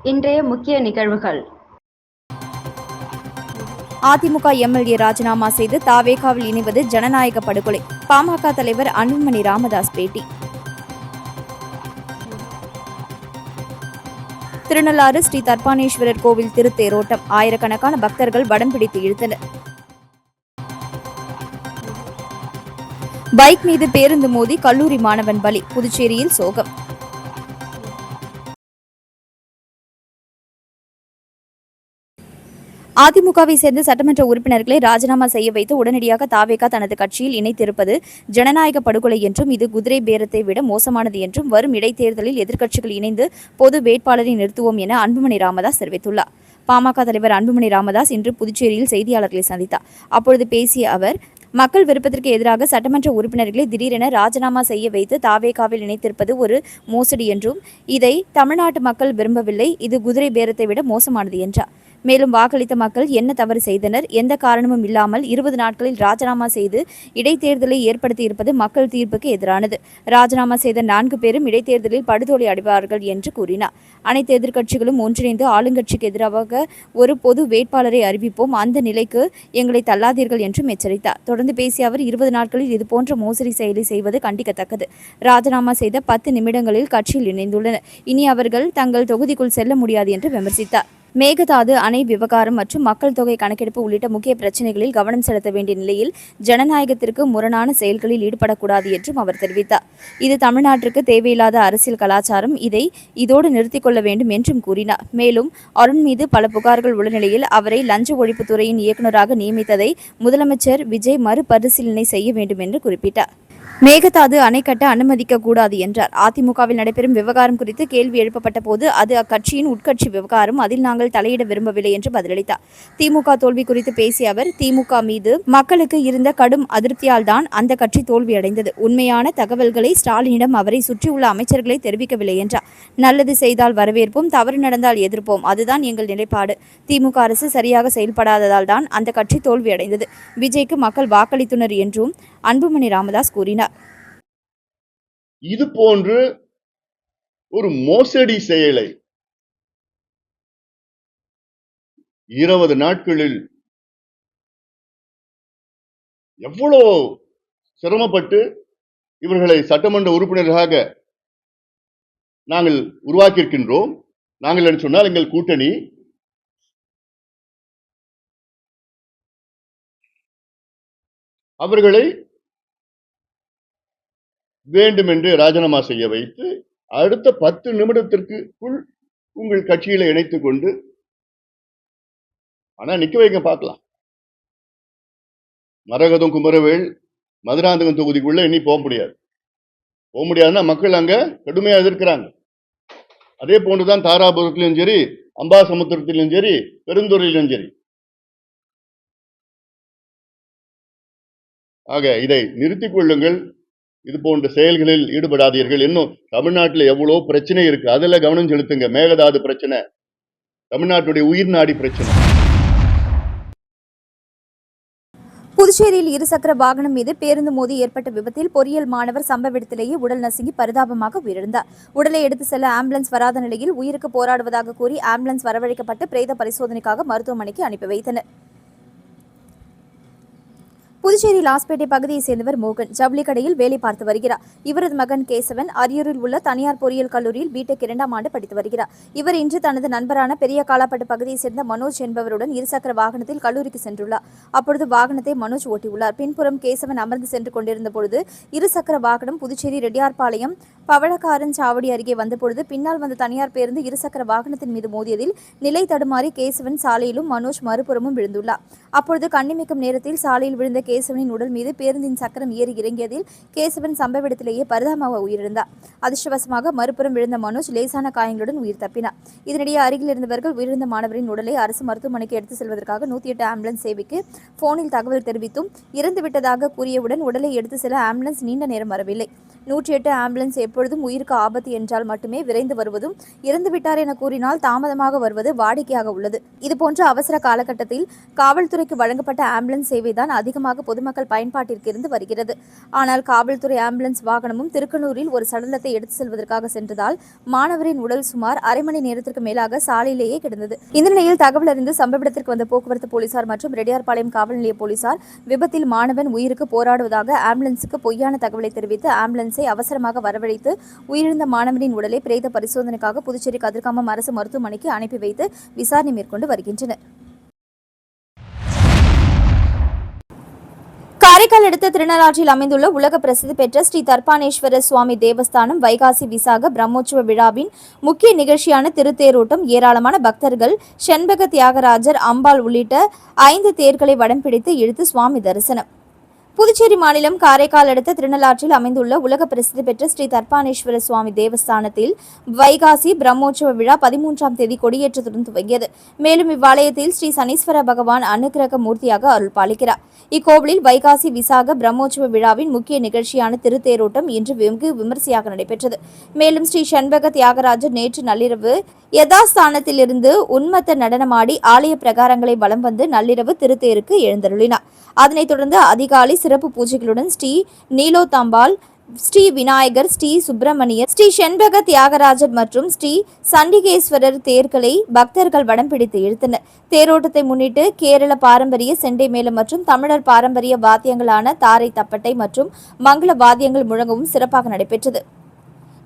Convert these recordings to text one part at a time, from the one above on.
இன்றைய முக்கிய நிகழ்வுகள். அதிமுக எம்எல்ஏ ராஜினாமா செய்து தாவேகாவில் இணைவது ஜனநாயக படுகொலை. பாமக தலைவர் அன்புமணி ராமதாஸ் பேட்டி. திருநள்ளாறு ஸ்ரீ தர்பானேஸ்வரர் கோவில் திருத்தேரோட்டம். ஆயிரக்கணக்கான பக்தர்கள் வடம் பிடித்து இழுத்தனர். பைக் மீது பேருந்து மோதி கல்லூரி மாணவன் பலி. புதுச்சேரியில் சோகம். அதிமுகவை சேர்ந்த சட்டமன்ற உறுப்பினர்களை ராஜினாமா செய்ய வைத்து உடனடியாக தாவேகா தனது கட்சியில் இணைத்திருப்பது ஜனநாயக படுகொலை என்றும் இது குதிரை பேரத்தை விட மோசமானது என்றும் வரும் இடைத்தேர்தலில் எதிர்க்கட்சிகள் இணைந்து பொது வேட்பாளரை நிறுத்துவோம் என அன்புமணி ராமதாஸ் தெரிவித்துள்ளார். பாமக தலைவர் அன்புமணி ராமதாஸ் இன்று புதுச்சேரியில் செய்தியாளர்களை சந்தித்தார். அப்பொழுது பேசிய அவர், மக்கள் விருப்பத்திற்கு எதிராக சட்டமன்ற உறுப்பினர்களை திடீரென ராஜினாமா செய்ய வைத்து தாவேகாவில் இணைத்திருப்பது ஒரு மோசடி என்றும் இதை தமிழ்நாட்டு மக்கள் விரும்பவில்லை, இது குதிரை பேரத்தை விட மோசமானது என்றார். மேலும் வாக்களித்த மக்கள் என்ன தவறு செய்தனர், எந்த காரணமும் இல்லாமல் 20 நாட்களில் ராஜினாமா செய்து இடைத்தேர்தலை ஏற்படுத்தியிருப்பது மக்கள் தீர்ப்புக்கு எதிரானது. ராஜினாமா செய்த 4 பேரும் இடைத்தேர்தலில் படுதோல்வி அடைவார்கள் என்று கூறினார். அனைத்து எதிர்க்கட்சிகளும் ஒன்றிணைந்து ஆளுங்கட்சிக்கு எதிராக ஒரு பொது வேட்பாளரை அறிவிப்போம், அந்த நிலைக்கு எங்களை தள்ளாதீர்கள் என்றும் எச்சரித்தார். தொடர்ந்து பேசிய அவர், 20 நாட்களில் இதுபோன்ற மோசடி செயலை செய்வது கண்டிக்கத்தக்கது. ராஜினாமா செய்த 10 நிமிடங்களில் கட்சியில் இணைந்துள்ளனர். இனி அவர்கள் தங்கள் தொகுதிக்குள் செல்ல முடியாது என்று விமர்சித்தார். மேகதாது அணை விவகாரம் மற்றும் மக்கள் தொகை கணக்கெடுப்பு உள்ளிட்ட முக்கிய பிரச்சினைகளில் கவனம் செலுத்த வேண்டிய நிலையில் ஜனநாயகத்திற்கு முரணான செயல்களில் ஈடுபடக்கூடாது என்றும் அவர் தெரிவித்தார். இது தமிழ்நாட்டிற்கு தேவையில்லாத அரசியல் கலாச்சாரம், இதை இதோடு நிறுத்திக் கொள்ள வேண்டும் என்றும் கூறினார். மேலும் அருண் மீது பல புகார்கள் உள்ள நிலையில் அவரை லஞ்ச ஒழிப்புத்துறையின் இயக்குநராக நியமித்ததை முதலமைச்சர் விஜய் மறுபரிசீலனை செய்ய வேண்டும் என்று குறிப்பிட்டார். மேகதாது அணை கட்ட அனுமதிக்க கூடாது என்றார். அதிமுகவில் நடைபெறும் விவகாரம் குறித்து கேள்வி எழுப்பப்பட்ட போது அது அக்கட்சியின் உட்கட்சி விவகாரம், அதில் நாங்கள் தலையிட விரும்பவில்லை என்று பதிலளித்தார். திமுக தோல்வி குறித்து பேசிய அவர், திமுக மீது மக்களுக்கு இருந்த கடும் அதிருப்தியால் தான் அந்த கட்சி தோல்வியடைந்தது. உண்மையான தகவல்களை ஸ்டாலினிடம் அவரை சுற்றியுள்ள அமைச்சர்களை தெரிவிக்கவில்லை என்றார். நல்லது செய்தால் வரவேற்போம், தவறு நடந்தால் எதிர்ப்போம், அதுதான் எங்கள் நிலைப்பாடு. திமுக அரசு சரியாக செயல்படாததால் தான் அந்த கட்சி தோல்வியடைந்தது. விஜய்க்கு மக்கள் வாக்களித்தனர் என்றும் அன்புமணி ராமதாஸ் கூறினார். இது போன்று ஒரு மோசடி செயலை 20 நாட்களில் எவ்வளவு சிரமப்பட்டு இவர்களை சட்டமன்ற உறுப்பினர்களாக நாங்கள் உருவாக்கியிருக்கின்றோம். நாங்கள் என்று சொன்னால் எங்கள் கூட்டணி. அவர்களை வேண்டுமென்று ராஜினாமா செய்ய வைத்து அடுத்த 10 நிமிடத்திற்குள் உங்கள் கட்சியில இணைத்துக் கொண்டு ஆனா நிக்க வைக்க பார்க்கலாம். மரகதம் குமரவேல் மதுராந்தகம் தொகுதிக்குள்ள இனி போக முடியாதுன்னா மக்கள் அங்க கடுமையா எதிர்க்கிறாங்க. அதே போன்றுதான் தாராபுரத்திலும் சரி, அம்பாசமுத்திரத்திலும் சரி, பெருந்துறையிலும் சரி. ஆக இதை நிறுத்திக் கொள்ளுங்கள். இது போன்ற செயல்களில் ஈடுபடாதீர்கள். இன்னும் தமிழ்நாட்டில் எவ்வளவு பிரச்சனை இருக்கு, அதுல கவனம் செலுத்துங்க. மேகதாது பிரச்சனை தமிழ்நாட்டுடைய உயிர் நாடி பிரச்சனை. புதுச்சேரியில் இருசக்கர வாகனம் மீது பேருந்து மோதி ஏற்பட்ட விபத்தில் பொறியியல் மாணவர் சம்பவ இடத்திலேயே உடல் நசுங்கி பரிதாபமாக உயிரிழந்தார். உடலை எடுத்து செல்ல ஆம்புலன்ஸ் வராத நிலையில் உயிருக்கு போராடுவதாக கூறி ஆம்புலன்ஸ் வரவழைக்கப்பட்டு பிரேத பரிசோதனைக்காக மருத்துவமனைக்கு அனுப்பி வைத்தனர். புதுச்சேரி லாஸ்பேட்டை பகுதியைச் சேர்ந்தவர் மோகன் ஜவுளி கடையில் வேலை பார்த்து வருகிறார். இவரது மகன் கேசவன் அரியூரில் உள்ள தனியார் பொறியியல் கல்லூரியில் பிடெக் 2ஆம் ஆண்டு படித்து வருகிறார். இவர் இன்று தனது நண்பரான பெரிய காலாப்பட்டு பகுதியைச் சேர்ந்த மனோஜ் என்பவருடன் இருசக்கர வாகனத்தில் கல்லூரிக்கு சென்றுள்ளார். அப்பொழுது வாகனத்தை மனோஜ் ஓட்டியுள்ளார். பின்புறம் கேசவன் அமர்ந்து சென்று கொண்டிருந்த பொழுது இருசக்கர வாகனம் புதுச்சேரி ரெட்டியார்பாளையம் பவளக்காரன் சாவடி அருகே வந்தபொழுது பின்னால் வந்த தனியார் பேருந்து இருசக்கர வாகனத்தின் மீது மோதியதில் நிலை தடுமாறி கேசவன் சாலையிலும் மனோஜ் மறுபுறமும் விழுந்துள்ளார். அப்பொழுது கண்ணிமைக்கும் நேரத்தில் சாலையில் விழுந்த கேசவனின் உடல் மீது பேருந்தின் சக்கரம் ஏறி இறங்கியதில் கேசவன் சம்பவ இடத்திலேயே பரிதாபமாக உயிரிழந்தார். அதிர்ஷ்டவசமாக மறுபுறம் விழுந்த மனோஜ் லேசான காயங்களுடன் உயிர் தப்பினார். இதனிடையே அருகில் இருந்தவர்கள் உயிரிழந்த மாணவரின் உடலை அரசு மருத்துவமனைக்கு எடுத்து செல்வதற்காக 108 ஆம்புலன்ஸ் சேவைக்கு போனில் தகவல் தெரிவித்தும் இறந்துவிட்டதாக கூறியவுடன் உடலை எடுத்து செல்ல ஆம்புலன்ஸ் நீண்ட நேரம் வரவில்லை. 108 ஆம்புலன்ஸ் எப்பொழுதும் உயிருக்கு ஆபத்து என்றால் மட்டுமே விரைந்து வருவதும், இறந்துவிட்டார் என கூறினால் தாமதமாக வருவது வாடிக்கையாக உள்ளது. இதுபோன்ற அவசர காலகட்டத்தில் காவல்துறைக்கு வழங்கப்பட்ட ஆம்புலன்ஸ் சேவைதான் அதிகமாக பொதுமக்கள் பயன்பாட்டிற்கு இருந்து வருகிறது. ஆனால் காவல்துறை ஆம்புலன்ஸ் வாகனமும் திருக்கனூரில் ஒரு சடலத்தை எடுத்து செல்வதற்காக சென்றதால் மாணவரின் உடல் சுமார் அரை மணி நேரத்திற்கு மேலாக சாலையிலேயே கிடந்தது. இந்த நிலையில் தகவல் அறிந்து சம்பவ இடத்திற்கு வந்த போக்குவரத்து போலீசார் மற்றும் ரெட்டியார்பாளையம் காவல் நிலைய போலீசார் விபத்தில் மாணவன் உயிருக்கு போராடுவதாக ஆம்புலன்ஸுக்கு பொய்யான தகவலை தெரிவித்து ஆம்புலன்ஸை அவசரமாக வரவழைத்து உயிரிழந்த மாணவனின் உடலை பிரேத பரிசோதனைக்காக புதுச்சேரி கதிர்காமம் அரசு மருத்துவமனைக்கு அனுப்பி வைத்து விசாரணை மேற்கொண்டு வருகின்றனர். காரைக்கால் அடுத்த திருநள்ளாற்றில் அமைந்துள்ள உலக பிரசித்தி பெற்ற ஸ்ரீ தர்பானேஸ்வர சுவாமி தேவஸ்தானம் வைகாசி விசாக பிரம்மோற்சவ விழாவின் முக்கிய நிகழ்ச்சியான திருத்தேரோட்டம். ஏராளமான பக்தர்கள் செண்பக தியாகராஜர், அம்பாள் உள்ளிட்ட 5 தேர்களை வடம் பிடித்து இழுத்து சுவாமி தரிசனம். புதுச்சேரி மாநிலம் காரைக்கால் அடுத்த திருநள்ளாற்றில் அமைந்துள்ள உலக பிரசித்தி பெற்ற ஸ்ரீ தர்பானேஸ்வர சுவாமி தேவஸ்தானத்தில் வைகாசி பிரம்மோற்சவ விழா 13ஆம் தேதி கொடியேற்றத்துடன் துவங்கியது. மேலும் இவ்வாலயத்தில் ஸ்ரீ சனீஸ்வர பகவான் அனுக்கிரக மூர்த்தியாக அருள் பாலிக்கிறார். இக்கோவிலில் வைகாசி விசாக பிரம்மோற்சவ விழாவின் முக்கிய நிகழ்ச்சியான திருத்தேரோட்டம் இன்று வெகு விமரிசையாக நடைபெற்றது. மேலும் ஸ்ரீ செண்பக தியாகராஜர் நேற்று நள்ளிரவு யதாஸ்தானத்திலிருந்து உன்மத்த நடனமாடி ஆலய பிரகாரங்களை வலம் வந்து நள்ளிரவு திருத்தேருக்கு எழுந்தருளினார். அதனைத் தொடர்ந்து அதிகாலை சிறப்பு பூஜைகளுடன் ஸ்ரீ நீலோத்தம்பாள், ஸ்ரீ விநாயகர், ஸ்ரீ சுப்பிரமணியர், ஸ்ரீ செண்பக தியாகராஜர் மற்றும் ஸ்ரீ சண்டிகேஸ்வரர் தேர்களை பக்தர்கள் வடம் பிடித்து இழுத்தனர். தேரோட்டத்தை முன்னிட்டு கேரள பாரம்பரிய செண்டை மேளம் மற்றும் தமிழர் பாரம்பரிய வாத்தியங்களான தாரை, தப்பட்டை மற்றும் மங்கள வாத்தியங்கள் முழங்கவும் சிறப்பாக நடைபெற்றது.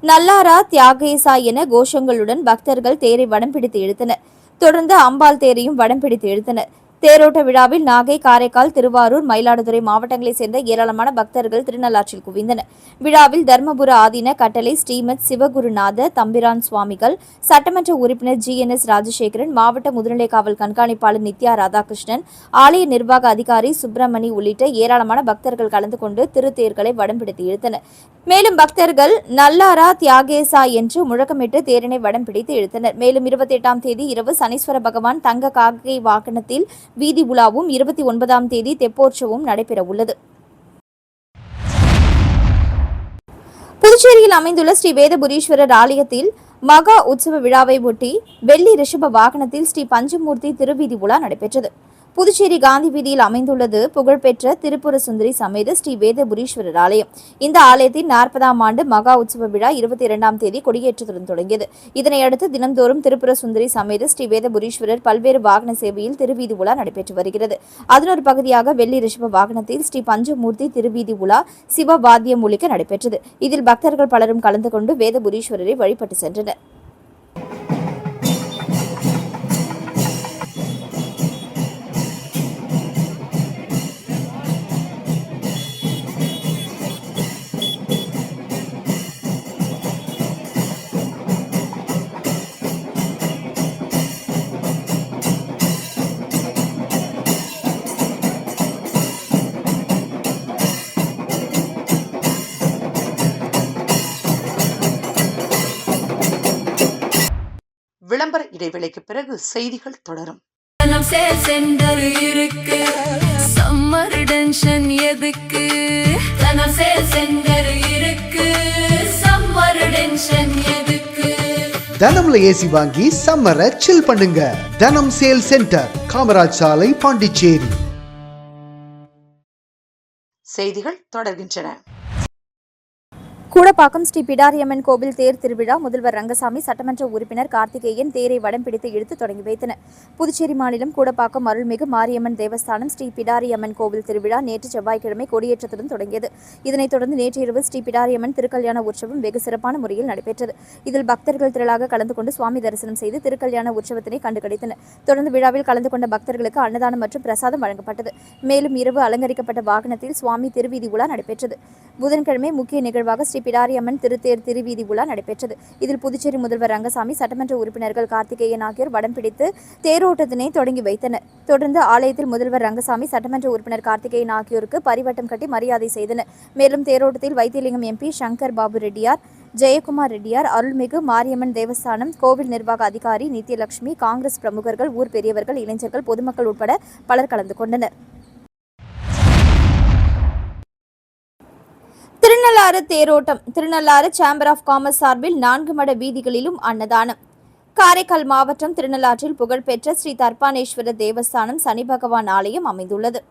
நல்லாரா தியாகேசா என கோஷங்களுடன் பக்தர்கள் தேரை வடம் பிடித்து இழுத்தனர். தொடர்ந்து அம்பாள் தேரையும் வடம் பிடித்து இழுத்தனர். தேரோட்ட விழாவில் நாகை, காரைக்கால், திருவாரூர், மயிலாடுதுறை மாவட்டங்களைச் சேர்ந்த ஏராளமான பக்தர்கள் திருநள்ளாற்றில் குவிந்தனர். விழாவில் தர்மபுர ஆதீன கட்டளை ஸ்ரீமத் சிவகுருநாத தம்பிரான் சுவாமிகள், சட்டமன்ற உறுப்பினர் GNS ராஜசேகரன், மாவட்ட முதுநிலை காவல் கண்காணிப்பாளர் நித்யா ராதாகிருஷ்ணன், ஆலய நிர்வாக அதிகாரி சுப்பிரமணி உள்ளிட்ட ஏராளமான பக்தர்கள் கலந்து கொண்டு திருத்தேர்களை வடம் பிடித்து இழுத்தனர். மேலும் பக்தர்கள் நல்லாரா தியாகேசா என்று முழக்கமிட்டு தேரினை வடம் பிடித்து இழுத்தனர். மேலும் 28ஆம் தேதி இரவு சனீஸ்வர பகவான் தங்க காக்கை வாகனத்தில் வீதி உலாவும், 29ஆம் தேதி தெப்போற்சவமும் நடைபெற உள்ளது. புதுச்சேரியில் அமைந்துள்ள ஸ்ரீ வேதபுரீஸ்வரர் ஆலயத்தில் மகா உற்சவ விழாவை ஒட்டி வெள்ளி ரிஷப வாகனத்தில் ஸ்ரீ பஞ்சமூர்த்தி திருவீதி உலா நடைபெற்றது. புதுச்சேரி காந்தி வீதியில் அமைந்துள்ளது புகழ்பெற்ற திருப்புர சுந்தரி சமேத ஸ்ரீ வேதபுரீஸ்வரர் ஆலயம். இந்த ஆலயத்தின் 40ஆம் ஆண்டு மகா உற்சவ விழா 22ஆம் தேதி கொடியேற்றத்துடன் தொடங்கியது. இதனையடுத்து தினந்தோறும் திருப்புர சுந்தரி சமேத ஸ்ரீ வேதபுரீஸ்வரர் பல்வேறு வாகன சேவையில் திருவீதி உலா நடைபெற்று வருகிறது. அதன் ஒரு பகுதியாக வெள்ளி ரிஷப வாகனத்தில் ஸ்ரீ பஞ்சமூர்த்தி திருவீதி உலா சிவ வாத்தியம் ஒலிக்க நடைபெற்றது. இதில் பக்தர்கள் பலரும் கலந்து கொண்டு வேதபுரீஸ்வரரை வழிபட்டு சென்றனர். விளம்பர இடைவேளைக்கு பிறகு செய்திகள் தொடரும். சம்மர் டென்ஷன் எதுக்கு? சம்மர் டென்ஷன் எதுக்கு? தனம்ல ஏசி வாங்கி சம்மரை சில் பண்ணுங்க. தனம் சேல் சென்டர், காமராஜ் சாலை, பாண்டிச்சேரி. செய்திகள் தொடர்கின்றன. கூடப்பாக்கம் ஸ்ரீ பிடாரியம்மன் கோவில் தேர் திருவிழா முதல்வர் ரங்கசாமி, சட்டமன்ற உறுப்பினர் கார்த்திகேயன் தேரை வடம் பிடித்து இழுத்து தொடங்கி வைத்தனர். புதுச்சேரி மாநிலம் கூடப்பாக்கம் அருள்மிகு மாரியம்மன் தேவஸ்தானம் ஸ்ரீ பிடாரியம்மன் கோவில் திருவிழா நேற்று செவ்வாய்க்கிழமை கொடியேற்றத்துடன் தொடங்கியது. இதனைத் தொடர்ந்து நேற்று இரவு ஸ்ரீ பிடாரியம்மன் திருக்கல்யாண உற்சவம் வெகு சிறப்பான முறையில் நடைபெற்றது. இதில் பக்தர்கள் திரளாக கலந்து கொண்டு சுவாமி தரிசனம் செய்து திருக்கல்யாண உற்சவத்தினை கண்டுகளித்தனர். தொடர்ந்து விழாவில் கலந்து கொண்ட பக்தர்களுக்கு அன்னதானம் மற்றும் பிரசாதம் வழங்கப்பட்டது. மேலும் இரவு அலங்கரிக்கப்பட்ட வாகனத்தில் சுவாமி திருவீதி உலா நடைபெற்றது. புதன்கிழமை முக்கிய நிகழ்வாக ஸ்ரீ பிடாரியம்மன் திருத்தேர் திருவீதி உலா நடைபெற்றது. இதில் புதுச்சேரி முதல்வர் ரங்கசாமி, சட்டமன்ற உறுப்பினர்கள் கார்த்திகேயன் ஆகியோர் வடம் பிடித்து தேரோட்டத்தினை தொடங்கி வைத்தனர். தொடர்ந்து ஆலயத்தில் முதல்வர் ரங்கசாமி, சட்டமன்ற உறுப்பினர் கார்த்திகேயன் ஆகியோருக்கு பரிவட்டம் கட்டி மரியாதை செய்தனர். மேலும் தேரோட்டத்தில் வைத்தியலிங்கம் MP, சங்கர் பாபு ரெட்டியார், ஜெயக்குமார் ரெட்டியார், அருள்மிகு மாரியம்மன் தேவஸ்தானம் கோவில் நிர்வாக அதிகாரி நித்யலட்சுமி, காங்கிரஸ் பிரமுகர்கள், ஊர் பெரியவர்கள், இளைஞர்கள், பொதுமக்கள் உட்பட பலர் கலந்து கொண்டனர். திருநள்ளாறு தேரோட்டம். திருநள்ளாறு சேம்பர் ஆஃப் காமர்ஸ் சார்பில் 4 மட வீதிகளிலும் அன்னதானம். காரைக்கால் மாவட்டம் திருநள்ளாற்றில் புகழ்பெற்ற ஸ்ரீ தர்பானேஸ்வரர் தேவஸ்தானம் சனி பகவான் ஆலயம் அமைந்துள்ளது.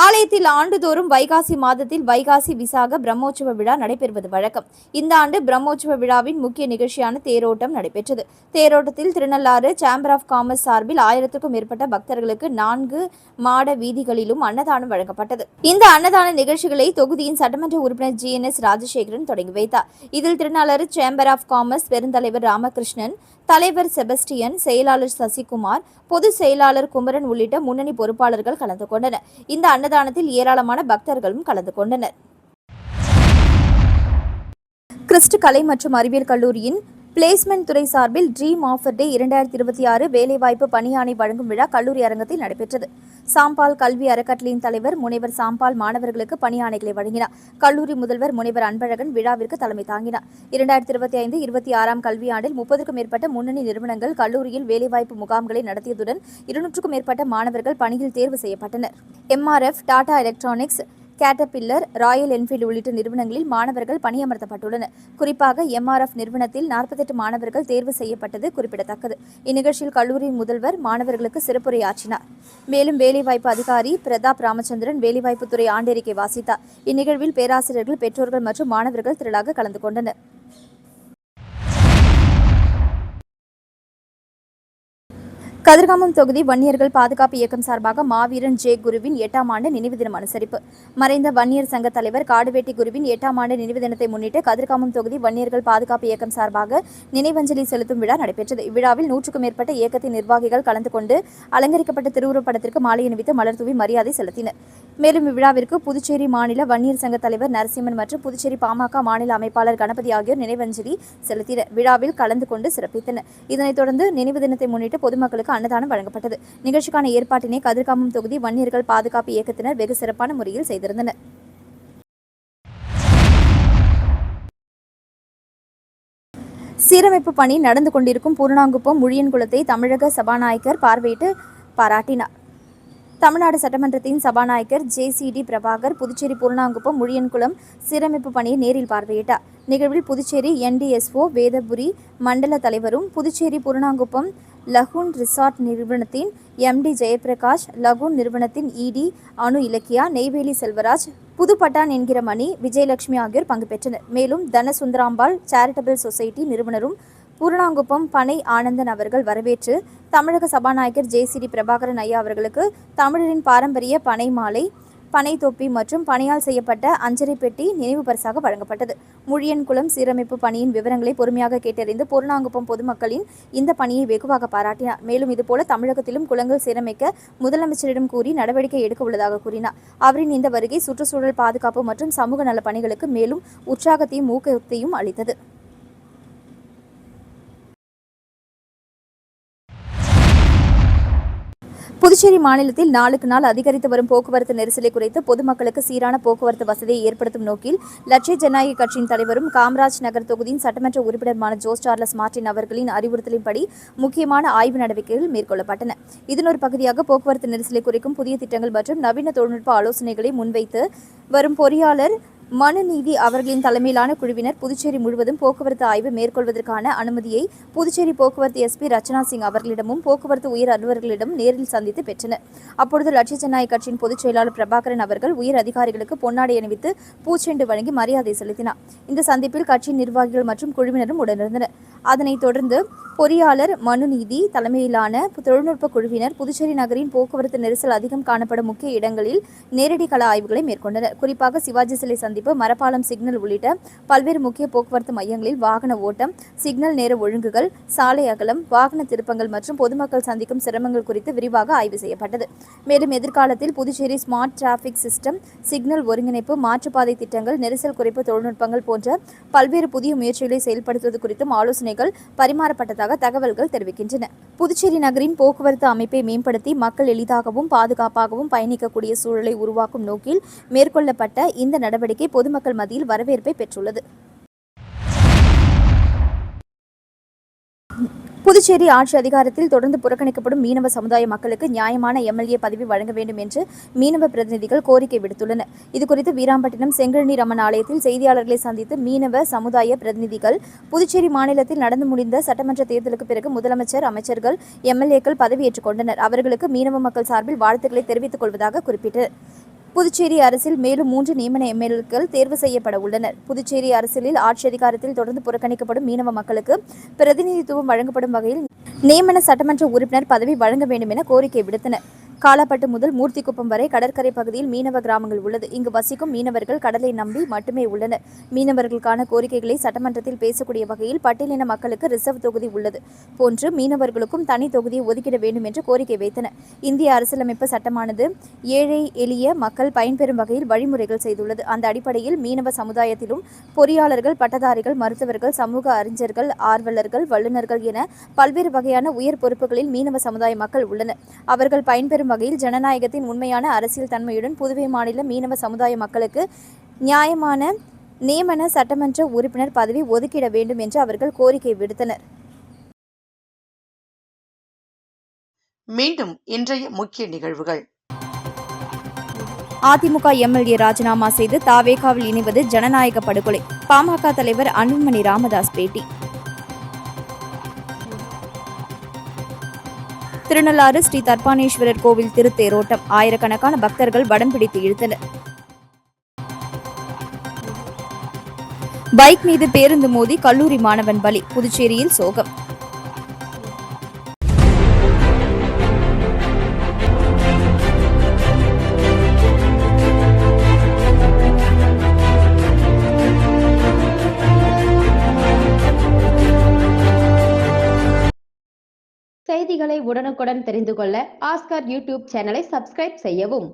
ஆலயத்தில் ஆண்டுதோறும் வைகாசி மாதத்தில் வைகாசி விசாக பிரம்மோற்சவ விழா நடைபெறுவது வழக்கம். இந்த ஆண்டு பிரம்மோற்சவ விழாவின் முக்கிய நிகழ்ச்சியான தேரோட்டம் நடைபெற்றது. தேரோட்டத்தில் திருநள்ளாறு சேம்பர் ஆஃப் காமர்ஸ் சார்பில் 1000க்கும் மேற்பட்ட பக்தர்களுக்கு 4 மாட வீதிகளிலும் அன்னதானம் வழங்கப்பட்டது. இந்த அன்னதான நிகழ்ச்சிகளை தொகுதியின் சட்டமன்ற உறுப்பினர் GNS ராஜசேகரன் தொடங்கி வைத்தார். இதில் திருநள்ளாறு சேம்பர் ஆஃப் காமர்ஸ் பெருந்தலைவர் ராமகிருஷ்ணன், தலைவர் செபஸ்டியன், செயலாளர் சசிகுமார், பொதுச் செயலாளர் குமரன் உள்ளிட்ட முன்னணி பொறுப்பாளர்கள் கலந்து கொண்டனர். இந்த அன்னதானத்தில் ஏராளமான பக்தர்களும் கலந்து கொண்டனர். கிறிஸ்ட் கலை மற்றும் அறிவியல் கல்லூரியின் பிளேஸ்மெண்ட் துறை சார்பில் ட்ரீம் ஆஃபர் டே 2026 வேலைவாய்ப்பு பணியாணை வழங்கும் விழா கல்லூரி அரங்கத்தில் நடைபெற்றது. சாம்பால் கல்வி அறக்கட்டளையின் தலைவர் முனைவர் சாம்பால் மாணவர்களுக்கு பணியாணைகளை வழங்கினார். கல்லூரி முதல்வர் முனைவர் அன்பழகன் விழாவிற்கு தலைமை தாங்கினார். 2025-26 கல்வியாண்டில் 30க்கும் மேற்பட்ட முன்னணி நிறுவனங்கள் கல்லூரியில் வேலைவாய்ப்பு முகாம்களை நடத்தியதுடன் 200க்கும் மேற்பட்ட மாணவர்கள் பணியில் தேர்வு செய்யப்பட்டனர். MRF, Tata electronics, caterpillar, Royal Enfield உள்ளிட்ட நிறுவனங்களில் மாணவர்கள் பணியமர்த்தப்பட்டுள்ளனர். குறிப்பாக MRF நிறுவனத்தில் 48 மாணவர்கள் தேர்வு செய்யப்பட்டது குறிப்பிடத்தக்கது. இந்நிகழ்ச்சியில் கல்லூரி முதல்வர் மாணவர்களுக்கு சிறப்புரையாற்றினார். மேலும் வேலைவாய்ப்பு அதிகாரி பிரதாப் ராமச்சந்திரன் வேலைவாய்ப்புத்துறை ஆண்டறிக்கை வாசித்தார். இந்நிகழ்வில் பேராசிரியர்கள், பெற்றோர்கள் மற்றும் மாணவர்கள் திரளாக கலந்து கொண்டனர். கதிர்காமம் தொகுதி வன்னியர்கள் பாதுகாப்பு இயக்கம் சார்பாக மாவீரன் ஜே குருவின் 8ஆம் ஆண்டு நினைவு தினம் அனுசரிப்பு. மறைந்த வன்னியர் சங்க தலைவர் காடுவேட்டி குருவின் 8ஆம் ஆண்டு நினைவு தினத்தை முன்னிட்டு கதிர்காமம் தொகுதி வன்னியர்கள் பாதுகாப்பு இயக்கம் சார்பாக நினைவஞ்சலி செலுத்தும் விழா நடைபெற்றது. இவ்விழாவில் 100க்கும் மேற்பட்ட இயக்கத்தின் நிர்வாகிகள் கலந்து கொண்டு அலங்கரிக்கப்பட்ட திருவுருவப்படத்திற்கு மாலை அணிவித்து மலர் தூவி மரியாதை செலுத்தினர். மேலும் இவ்விழாவிற்கு புதுச்சேரி மாநில வன்னியர் சங்க தலைவர் நரசிம்மன் மற்றும் புதுச்சேரி பாமக மாநில அமைப்பாளர் கணபதி ஆகியோர் நினைவஞ்சலி செலுத்தினர். விழாவில் கலந்து கொண்டு சிறப்பித்தனர். இதனைத் தொடர்ந்து நினைவு தினத்தை முன்னிட்டு பொதுமக்களுக்கு அன்னதானம் வழங்கப்பட்டது. நிகழ்ச்சிக்கான ஏற்பாட்டினை கதிர்காமம் தொகுதி வன்னியர்கள் பாதுகாப்பு இயக்கத்தினர் வெகு சிறப்பான முறையில் செய்திருந்தனர். சீரமைப்பு பணி நடந்து கொண்டிருக்கும் பூர்ணாங்குப்பம் முழியன்குளத்தை தமிழக சபாநாயகர் பார்வையிட்டு பாராட்டினார். தமிழ்நாடு சட்டமன்றத்தின் சபாநாயகர் JCD பிரபாகர் புதுச்சேரி பூர்ணாங்குப்பம் முழியன்குளம் சீரமைப்பு பணியை நேரில் பார்வையிட்டார். நிகழ்வில் புதுச்சேரி NDSO வேதபுரி மண்டல தலைவரும் புதுச்சேரி பூர்ணாங்குப்பம் லகூன் ரிசார்ட் நிறுவனத்தின் MD ஜெயபிரகாஷ், லகூன் நிறுவனத்தின் ED அனு இலக்கியா, நெய்வேலி செல்வராஜ், புதுப்பட்டான் என்கிற மணி, விஜயலட்சுமி ஆகியோர் பங்கு பெற்றனர். மேலும் தனசுந்தராம்பாள் சேரிட்டபிள் சொசைட்டி நிறுவனரும் பூர்ணாங்குப்பம் பனை ஆனந்தன் அவர்கள் வரவேற்று தமிழக சபாநாயகர் JCD பிரபாகரன் ஐயா அவர்களுக்கு தமிழரின் பாரம்பரிய பனை மாலை, பனை தொப்பி மற்றும் பனையால் செய்யப்பட்ட அஞ்சரை பெட்டி நினைவு பரிசாக வழங்கப்பட்டது. முழியன்குளம் சீரமைப்பு பணியின் விவரங்களை பொறுமையாக கேட்டறிந்து பூர்ணாங்குப்பம் பொதுமக்களின் இந்த பணியை வெகுவாக பாராட்டினார். மேலும் இதுபோல தமிழகத்திலும் குளங்கள் சீரமைக்க முதலமைச்சரிடம் கூறி நடவடிக்கை எடுக்க உள்ளதாக கூறினார். அவரின் இந்த வருகை சுற்றுச்சூழல் பாதுகாப்பு மற்றும் சமூக நல பணிகளுக்கு மேலும் உற்சாகத்தையும் ஊக்கத்தையும் அளித்தது. புதுச்சேரி மாநிலத்தில் நாளுக்கு நாள் அதிகரித்து வரும் போக்குவரத்து நெரிசலை குறைத்து பொதுமக்களுக்கு சீரான போக்குவரத்து வசதியை ஏற்படுத்தும் நோக்கில் லட்சிய ஜனநாயக கட்சியின் தலைவரும் காமராஜ் நகர் தொகுதியின் சட்டமன்ற உறுப்பினருமான ஜோஸ் சார்லஸ் மார்டின் அவர்களின் அறிவுறுத்தலின்படி முக்கியமான ஆய்வு நடவடிக்கைகள் மேற்கொள்ளப்பட்டன. இதன் ஒரு பகுதியாக போக்குவரத்து நெரிசலை குறைக்கும் புதிய திட்டங்கள் மற்றும் நவீன தொழில்நுட்ப ஆலோசனைகளை முன்வைத்து வரும் பொறியாளர் மனுநீதி அவர்களின் தலைமையிலான குழுவினர் புதுச்சேரி முழுவதும் போக்குவரத்து ஆய்வு மேற்கொள்வதற்கான அனுமதியை புதுச்சேரி போக்குவரத்து SP ரச்சனா சிங் அவர்களிடமும் போக்குவரத்து உயர் அலுவலர்களிடம் நேரில் சந்தித்து பெற்றனர். அப்பொழுது லட்சிய ஜனநாயக கட்சியின் பொதுச் செயலாளர் பிரபாகரன் அவர்கள் உயர் அதிகாரிகளுக்கு பொன்னாடை அணிவித்து பூச்செண்டு வழங்கி மரியாதை செலுத்தினார். இந்த சந்திப்பில் கட்சியின் நிர்வாகிகள் மற்றும் குழுவினரும் உடனிருந்தனர். அதனைத் தொடர்ந்து பொறியாளர் மனுநீதி தலைமையிலான தொழில்நுட்ப குழுவினர் புதுச்சேரி நகரின் போக்குவரத்து நெரிசல் அதிகம் காணப்படும் முக்கிய இடங்களில் நேரடி கள ஆய்வுகளை மேற்கொண்டனர். குறிப்பாக சிவாஜி சிலை சந்திப்பு, மரப்பாலம் சிக்னல் உள்ளிட்ட பல்வேறு முக்கிய போக்குவரத்து மையங்களில் வாகன ஓட்டம், சிக்னல் நேர ஒழுங்குகள், சாலை அகலம், வாகன திருப்பங்கள் மற்றும் பொதுமக்கள் சந்திக்கும் சிரமங்கள் குறித்து விரிவாக ஆய்வு செய்யப்பட்டது. மேலும் எதிர்காலத்தில் Puducherry smart traffic system, signal ஒருங்கிணைப்பு, மாற்றுப்பாதை திட்டங்கள், நெரிசல் குறைப்பு தொழில்நுட்பங்கள் போன்ற பல்வேறு புதிய முயற்சிகளை செயல்படுத்துவது குறித்தும் ஆலோசனைகள் பரிமாறப்பட்டதாக தகவல்கள் தெரிவிக்கின்றன. புதுச்சேரி நகரின் போக்குவரத்து அமைப்பை மேம்படுத்தி மக்கள் எளிதாகவும் பாதுகாப்பாகவும் பயணிக்கக்கூடிய சூழலை உருவாக்கும் நோக்கில் மேற்கொள்ளப்பட்ட இந்த நடவடிக்கை பொதுமக்கள் மத்தியில் வரவேற்பை பெற்றுள்ளது. புதுச்சேரி புதுச்சேரி ஆட்சி அதிகாரத்தில் தொடர்ந்து புறக்கணிக்கப்படும் மீனவ சமுதாய மக்களுக்கு நியாயமான எம்எல்ஏ பதவி வழங்க வேண்டும் என்று மீனவ பிரதிநிதிகள் கோரிக்கை விடுத்துள்ளனர். இதுகுறித்து வீராம்பட்டினம் செங்கழநீர் அம்மன் ஆலயத்தில் செய்தியாளர்களை சந்தித்து மீனவ சமுதாய பிரதிநிதிகள் புதுச்சேரி மாநிலத்தில் நடந்து முடிந்த சட்டமன்ற தேர்தலுக்கு பிறகு முதலமைச்சர், அமைச்சர்கள், எம்எல்ஏக்கள் பதவியேற்றுக் கொண்டனர். அவர்களுக்கு மீனவ மக்கள் சார்பில் வாழ்த்துக்களை தெரிவித்துக் கொள்வதாக குறிப்பிட்டனர். புதுச்சேரி அரசில் மேலும் 3 நியமன எம்எல்ஏக்கள் தேர்வு செய்யப்பட உள்ளனர். புதுச்சேரி அரசியலில் ஆட்சி அதிகாரத்தில் தொடர்ந்து புறக்கணிக்கப்படும் மீனவ மக்களுக்கு பிரதிநிதித்துவம் வழங்கப்படும் வகையில் நியமன சட்டமன்ற உறுப்பினர் பதவி வழங்க வேண்டும் என கோரிக்கை விடுத்தனர். காலாப்பட்டு முதல் மூர்த்திக்குப்பம் வரை கடற்கரை பகுதியில் மீனவ கிராமங்கள் உள்ளது. இங்கு வசிக்கும் மீனவர்கள் கடலை நம்பி மட்டுமே உள்ளனர். மீனவர்களுக்கான கோரிக்கைகளை சட்டமன்றத்தில் பேசக்கூடிய வகையில் பட்டியலின மக்களுக்கு ரிசர்வ் தொகுதி உள்ளது போன்று மீனவர்களுக்கும் தனி தொகுதியை ஒதுக்கிட வேண்டும் என்று கோரிக்கை வைத்தனர். இந்திய அரசியலமைப்பு சட்டமானது ஏழை எளிய மக்கள் பயன்பெறும் வகையில் வழிமுறைகள் செய்துள்ளது. அந்த அடிப்படையில் மீனவ சமுதாயத்திலும் பொறியாளர்கள், பட்டதாரிகள், மருத்துவர்கள், சமூக அறிஞர்கள், ஆர்வலர்கள், வல்லுநர்கள் என பல்வேறு வகையான உயர் பொறுப்புகளில் மீனவ சமுதாய மக்கள் உள்ளனர். அவர்கள் பயன்பெறும் வகையில் ஜனநாயகத்தின் உண்மையான அரசியல் தன்மையுடன் புதுவை மாநில மீனவ சமுதாய மக்களுக்கு நியாயமான நியமன சட்டமன்ற உறுப்பினர் பதவி ஒதுக்கிட வேண்டும் என்று அவர்கள் கோரிக்கை விடுத்தனர். மீண்டும் இன்றைய முக்கிய நிகழ்வுகள். அதிமுக எம்எல்ஏ ராஜினாமா செய்து தாவேகாவில் இணைவது ஜனநாயக படுகொலை. பாமக தலைவர் அன்புமணி ராமதாஸ் பேட்டி. திருநள்ளாறு ஸ்ரீ தர்பானேஸ்வரர் கோவில் திருத்தேரோட்டம். ஆயிரக்கணக்கான பக்தர்கள் வடம் பிடித்து இழுத்தனர். பைக் மீது பேருந்து மோதி கல்லூரி மாணவன் பலி. புதுச்சேரியில் சோகம். செய்திகளை உடனுக்குடன் தெரிந்து கொள்ள ஆஸ்கார் யூடியூப் சேனலை சப்ஸ்கிரைப் செய்யவும்.